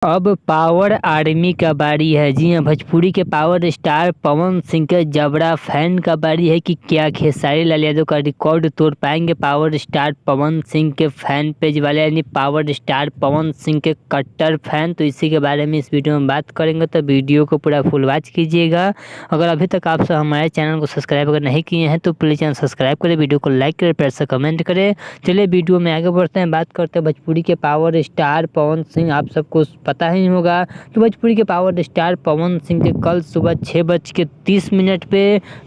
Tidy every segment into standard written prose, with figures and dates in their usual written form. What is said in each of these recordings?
अब power army का बारी है। जी हाँ, भोजपुरी के पावर स्टार पवन सिंह के जबरा फैन का बारी है कि क्या खेसारी लाल यादव का रिकॉर्ड तोड़ पाएंगे पावर स्टार पवन सिंह के फैन पेज वाले, यानी पावर स्टार पवन सिंह के कट्टर फैन। तो इसी के बारे में इस वीडियो में बात करेंगे, तो वीडियो को पूरा फुल वॉच कीजिएगा। अगर अभी तक आप सब हमारे चैनल को सब्सक्राइब अगर नहीं किए हैं तो प्लीज़ चैनल सब्सक्राइब करें, वीडियो को लाइक करें, प्यार से कमेंट करें। चलिए वीडियो में आगे बढ़ते हैं, बात करते हैं भोजपुरी के पावर स्टार पवन सिंह। आप सबको पता ही होगा तो भोजपुरी के पावर स्टार पवन सिंह के कल सुबह 6:30 पे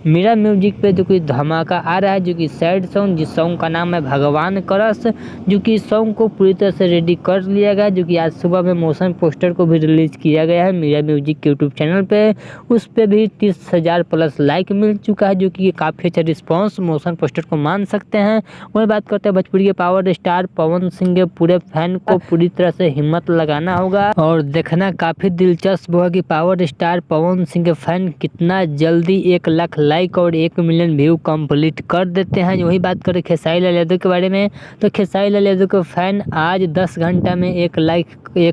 मेरा म्यूजिक पे जो कि धमाका आ रहा है, जो कि सैड सॉन्ग, जिस सॉन्ग का नाम है भगवान करस, जो कि सॉन्ग को पूरी तरह से रेडी कर लिया गया, जो कि आज सुबह में मोशन पोस्टर को भी रिलीज किया गया है मेरा म्यूजिक के यूट्यूब चैनल पे। उस पर भी 30,000 प्लस लाइक मिल चुका है, जो कि काफ़ी अच्छा रिस्पॉन्स मोशन पोस्टर को मान सकते हैं। वही बात करते हैं भोजपुरी के पावर स्टार पवन सिंह के पूरे फैन को पूरी तरह से हिम्मत लगाना होगा और देखना काफ़ी दिलचस्प होगा कि पावर स्टार पवन सिंह के फैन कितना जल्दी 1 लाख लाइक और 1 मिलियन व्यू कंप्लीट कर देते हैं। वही बात करें खेसारी लाल यादव के बारे में, तो खेसारी लाल यादव के फैन आज 10 घंटा में 1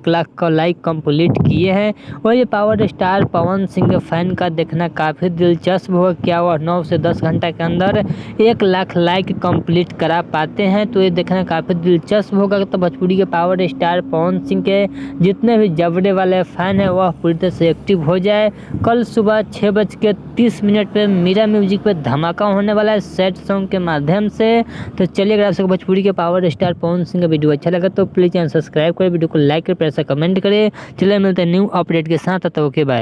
लाख का लाइक कंप्लीट किए हैं। और ये पावर स्टार पवन सिंह के फैन का देखना काफ़ी दिलचस्प होगा, क्या वह 9 से 10 घंटा के अंदर 1 लाख लाइक कंप्लीट करा पाते हैं। तो ये देखना काफ़ी दिलचस्प होगा। तो भोजपुरी के पावर स्टार पवन सिंह के जितने भी जबड़े वाले फैन है वह पूरी तरह से एक्टिव हो जाए। कल सुबह 6:30 पे मेरा म्यूजिक पे धमाका होने वाला है सैड सॉन्ग के माध्यम से। तो चलिए, अगर आप सबको भोजपुरी के पावर स्टार पवन सिंह का वीडियो अच्छा लगा तो प्लीज़ चैनल सब्सक्राइब करें, वीडियो को लाइक करें, प्यार से कमेंट करें। चलिए मिलते हैं न्यू अपडेट के साथ, तब तक ओके बाय।